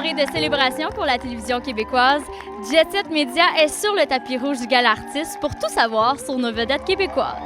soirée de célébration pour la télévision québécoise, Jet Set Media est sur le tapis rouge du Gala Artistes pour tout savoir sur nos vedettes québécoises.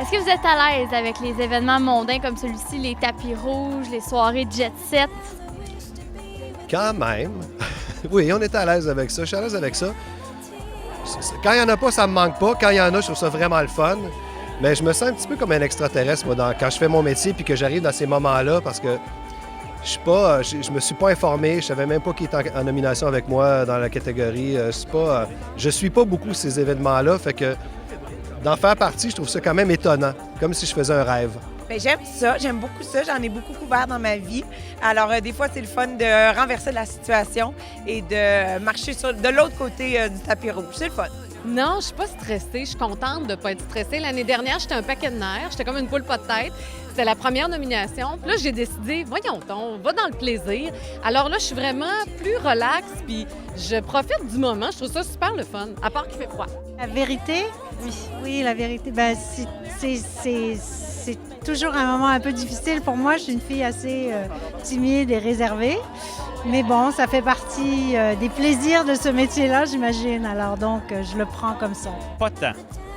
Est-ce que vous êtes à l'aise avec les événements mondains comme celui-ci, les tapis rouges, les soirées jet set? Quand même. Oui, on est à l'aise avec ça. Je suis à l'aise avec ça. Quand il n'y en a pas, ça me manque pas. Quand il y en a, je trouve ça vraiment le fun. Mais je me sens un petit peu comme un extraterrestre, moi, quand je fais mon métier puis que j'arrive dans ces moments-là parce que je me suis pas informé. Je savais même pas qui était en nomination avec moi dans la catégorie. Je suis pas beaucoup ces événements-là. Fait que d'en faire partie, je trouve ça quand même étonnant. Comme si je faisais un rêve. Bien, j'aime ça, j'aime beaucoup ça. J'en ai beaucoup couvert dans ma vie. Alors, des fois, c'est le fun de renverser la situation et de marcher de l'autre côté du tapis rouge. C'est le fun. Non, je suis pas stressée. Je suis contente de ne pas être stressée. L'année dernière, j'étais un paquet de nerfs. J'étais comme une poule pas de tête. C'était la première nomination. Puis là, j'ai décidé, voyons donc, on va dans le plaisir. Alors là, je suis vraiment plus relax, puis je profite du moment. Je trouve ça super le fun, à part qu'il fait froid. La vérité? Oui, la vérité, c'est toujours un moment un peu difficile pour moi. Je suis une fille assez timide et réservée. Mais bon, ça fait partie des plaisirs de ce métier-là, j'imagine. Alors donc, je le prends comme ça. Pas de temps.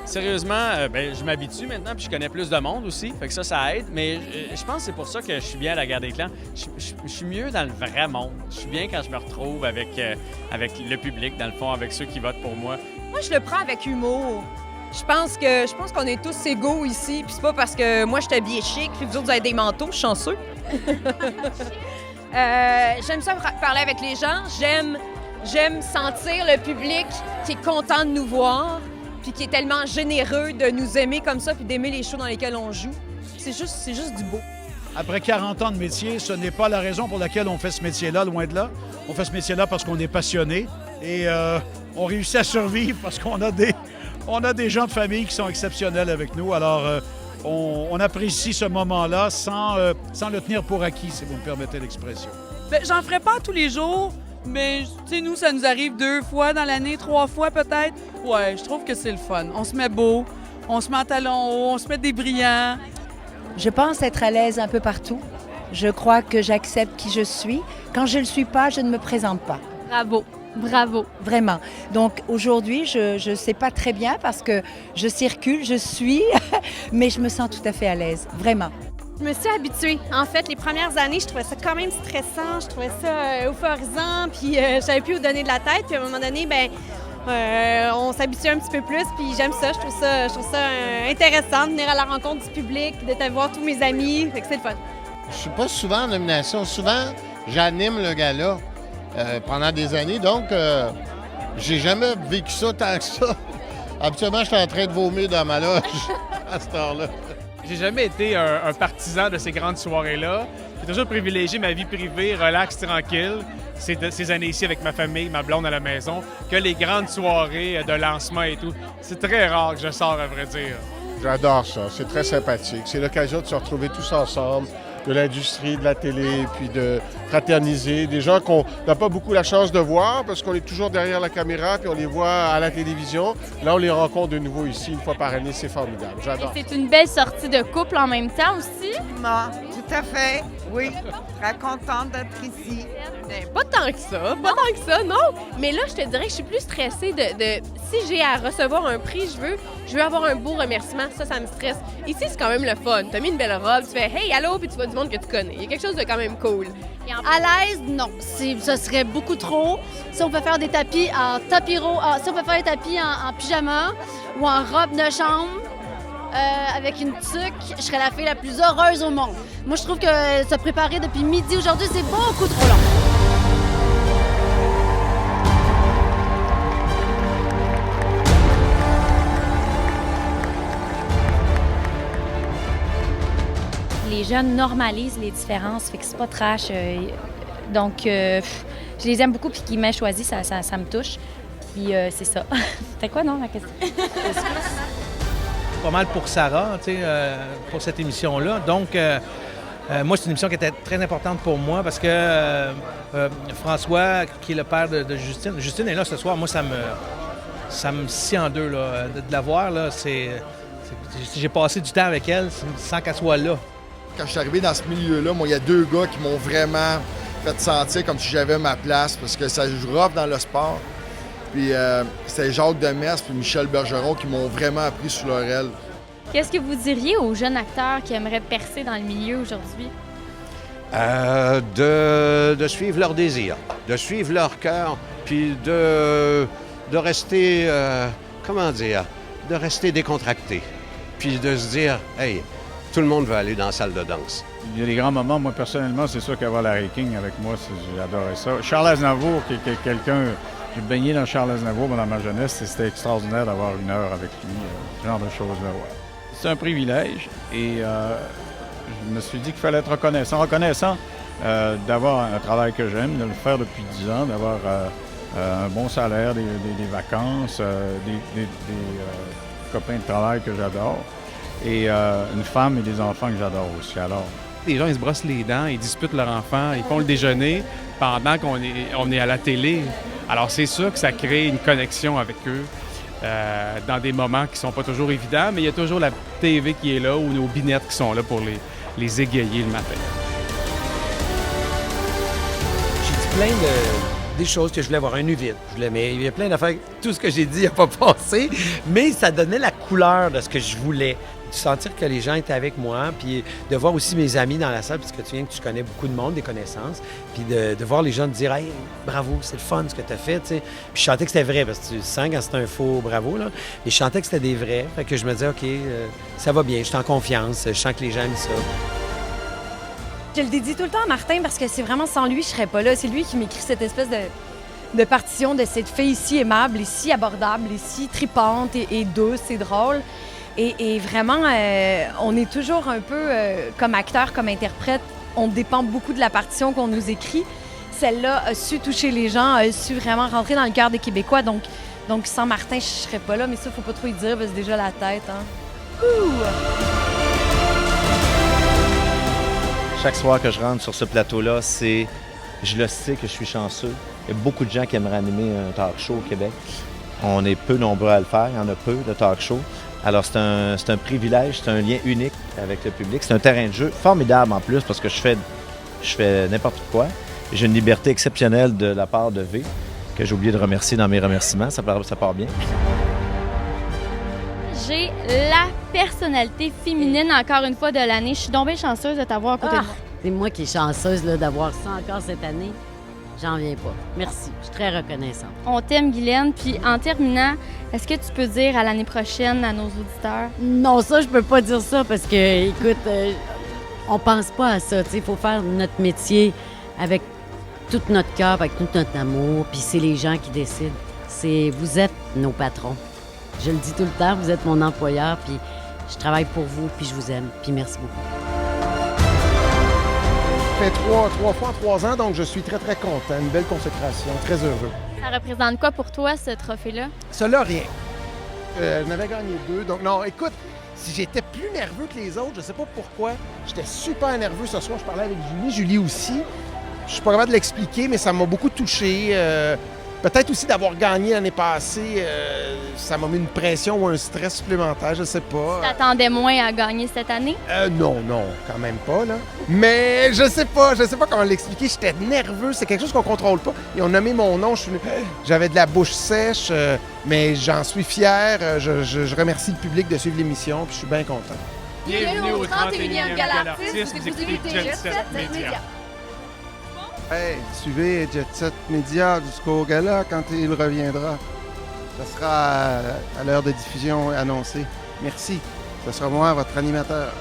Sérieusement, je m'habitue maintenant, puis je connais plus de monde aussi, fait que ça aide. Mais je pense que c'est pour ça que je suis bien à la Guerre des Clans. Je suis mieux dans le vrai monde. Je suis bien quand je me retrouve avec le public, dans le fond, avec ceux qui votent pour moi. Moi, je le prends avec humour. Je pense qu'on est tous égaux ici, puis c'est pas parce que moi, je suis habillée chic, puis vous autres, vous avez des manteaux, je suis chanceux. J'aime ça parler avec les gens. J'aime sentir le public qui est content de nous voir, puis qui est tellement généreux de nous aimer comme ça, puis d'aimer les shows dans lesquels on joue. C'est juste du beau. Après 40 ans de métier, ce n'est pas la raison pour laquelle on fait ce métier-là, loin de là. On fait ce métier-là parce qu'on est passionné et on réussit à survivre parce qu'on a des gens de famille qui sont exceptionnels avec nous. Alors, on apprécie ce moment-là sans le tenir pour acquis, si vous me permettez l'expression. Bien, j'en ferai pas tous les jours, mais nous, ça nous arrive 2 fois dans l'année, 3 fois peut-être. Ouais, je trouve que c'est le fun. On se met beau, on se met en talons hauts, on se met des brillants. Je pense être à l'aise un peu partout. Je crois que j'accepte qui je suis. Quand je ne le suis pas, je ne me présente pas. Bravo, bravo. Vraiment. Donc aujourd'hui, je ne sais pas très bien parce que je circule, je suis, mais je me sens tout à fait à l'aise, vraiment. Je me suis habituée. En fait, les premières années, je trouvais ça quand même stressant, je trouvais ça euphorisant, puis je savais plus où donner de la tête. Puis à un moment donné, on s'habitue un petit peu plus, puis j'aime ça. Je trouve ça intéressant de venir à la rencontre du public, de voir tous mes amis. Fait que c'est le fun. Je suis pas souvent en nomination. Souvent, j'anime le gala pendant des années, donc j'ai jamais vécu ça tant que ça. Habituellement, je suis en train de vomir dans ma loge à cette heure-là. J'ai jamais été un partisan de ces grandes soirées-là. J'ai toujours privilégié ma vie privée, relax, tranquille, ces années ici avec ma famille, ma blonde à la maison, que les grandes soirées de lancement et tout. C'est très rare que je sors, à vrai dire. J'adore ça, c'est très sympathique. C'est l'occasion de se retrouver tous ensemble, de l'industrie, de la télé, puis de fraterniser. Des gens qu'on n'a pas beaucoup la chance de voir parce qu'on est toujours derrière la caméra, puis on les voit à la télévision. Là, on les rencontre de nouveau ici, une fois par année. C'est formidable. J'adore. Et c'est une belle sortie de couple en même temps aussi. Tout à fait. Oui, très contente d'être ici. Pas tant que ça, non. Mais là, je te dirais que je suis plus stressée de si j'ai à recevoir un prix, je veux avoir un beau remerciement. Ça me stresse. Ici, c'est quand même le fun. T'as mis une belle robe, tu fais « Hey, allô », puis tu vois du monde que tu connais. Il y a quelque chose de quand même cool. À l'aise, non. Ce serait beaucoup trop. Si on peut faire des tapis en tapis rouge, si on peut faire des tapis en pyjama ou en robe de chambre, avec une tuque, je serais la fille la plus heureuse au monde. Moi, je trouve que se préparer depuis midi aujourd'hui, c'est beaucoup trop long. les jeunes normalisent les différences, fait que c'est pas trash. Donc, je les aime beaucoup, puis qu'ils m'aient choisi, ça me touche. Puis c'est ça. C'était quoi, non, la question? Pas mal pour Sarah, tu sais, pour cette émission-là. Donc, moi, c'est une émission qui était très importante pour moi parce que François, qui est le père de Justine est là ce soir. Moi, ça me scie en deux, là, de la voir, là. J'ai passé du temps avec elle sans qu'elle soit là. Quand je suis arrivé dans ce milieu-là, moi, il y a 2 gars qui m'ont vraiment fait sentir comme si j'avais ma place parce que ça joue rough dans le sport. Puis c'est Jacques Demers puis Michel Bergeron qui m'ont vraiment appris sur leur aile. Qu'est-ce que vous diriez aux jeunes acteurs qui aimeraient percer dans le milieu aujourd'hui? De suivre leur désir, de suivre leur cœur, puis de rester, de rester décontracté. Puis de se dire, hey, tout le monde veut aller dans la salle de danse. Il y a des grands moments. Moi, personnellement, c'est sûr qu'avoir Larry King avec moi, j'adorais ça. Charles Aznavour, qui est quelqu'un... J'ai baigné dans Charles Aznavour dans ma jeunesse et c'était extraordinaire d'avoir 1 heure avec lui, ce genre de choses-là. Ouais. C'est un privilège et je me suis dit qu'il fallait être reconnaissant d'avoir un travail que j'aime, de le faire depuis 10 ans, d'avoir un bon salaire, des vacances, des copains de travail que j'adore et une femme et des enfants que j'adore aussi. Alors, les gens, ils se brossent les dents, ils disputent leur enfant, ils font le déjeuner pendant qu'on est à la télé. Alors, c'est sûr que ça crée une connexion avec eux dans des moments qui sont pas toujours évidents, mais il y a toujours la TV qui est là ou nos binettes qui sont là pour les égayer le matin. J'ai dit plein des choses que je voulais avoir un vide. Mais il y a plein d'affaires. Tout ce que j'ai dit n'a pas passé, mais ça donnait la couleur de ce que je voulais. De sentir que les gens étaient avec moi, puis de voir aussi mes amis dans la salle, puisque tu viens que tu connais beaucoup de monde, des connaissances, puis de voir les gens te dire « Hey, bravo, c'est le fun ce que tu as fait », tu sais. Puis je chantais que c'était vrai, parce que tu sens quand c'est un faux bravo, là. Et je chantais que c'était des vrais, fait que je me disais « OK, ça va bien, je suis en confiance, je sens que les gens aiment ça ». Je le dédie tout le temps à Martin, parce que c'est vraiment sans lui, je serais pas là. C'est lui qui m'écrit cette espèce de partition de cette fille si aimable, et si abordable, et si tripante, et douce, et drôle. Et vraiment, on est toujours un peu, comme acteur, comme interprète, on dépend beaucoup de la partition qu'on nous écrit. Celle-là a su toucher les gens, a su vraiment rentrer dans le cœur des Québécois. Donc sans Martin, je serais pas là, mais ça, faut pas trop y dire, parce que c'est déjà la tête. Hein. Chaque soir que je rentre sur ce plateau-là, je le sais que je suis chanceux. Il y a beaucoup de gens qui aimeraient animer un talk show au Québec. On est peu nombreux à le faire, il y en a peu de talk show. Alors, c'est un privilège, c'est un lien unique avec le public. C'est un terrain de jeu formidable en plus parce que je fais n'importe quoi. J'ai une liberté exceptionnelle de la part de V, que j'ai oublié de remercier dans mes remerciements. Ça part bien. J'ai la personnalité féminine, encore une fois, de l'année. Je suis donc bien chanceuse de t'avoir à côté de moi. C'est moi qui suis chanceuse d'avoir ça encore cette année. J'en viens pas. Merci. Je suis très reconnaissante. On t'aime, Guylaine. Puis en terminant, est-ce que tu peux dire à l'année prochaine à nos auditeurs? Non, ça, je peux pas dire ça parce que, écoute, on pense pas à ça. Il faut faire notre métier avec tout notre cœur, avec tout notre amour. Puis c'est les gens qui décident. Vous êtes nos patrons. Je le dis tout le temps, vous êtes mon employeur. Puis je travaille pour vous, puis je vous aime. Puis merci beaucoup. Ça fait trois fois en 3 ans, donc je suis très, très content. Une belle consécration, très heureux. Ça représente quoi pour toi, ce trophée-là? Cela, rien. Je n'avais gagné 2, donc non, écoute, si j'étais plus nerveux que les autres, je sais pas pourquoi, j'étais super nerveux ce soir, je parlais avec Julie aussi. Je suis pas capable de l'expliquer, mais ça m'a beaucoup touché. Peut-être aussi d'avoir gagné l'année passée, ça m'a mis une pression ou un stress supplémentaire, je sais pas. Tu t'attendais moins à gagner cette année? Non, quand même pas, là. Mais je sais pas comment l'expliquer. J'étais nerveux, c'est quelque chose qu'on contrôle pas. Ils ont nommé mon nom, j'avais de la bouche sèche, mais j'en suis fier. Je remercie le public de suivre l'émission, puis je suis bien content. Bienvenue au 31e Galartiste, vous écoutez Jet Set Média. Hey, suivez Jet Set Média jusqu'au gala quand il reviendra. Ça sera à l'heure de diffusion annoncée. Merci. Ce sera moi, votre animateur.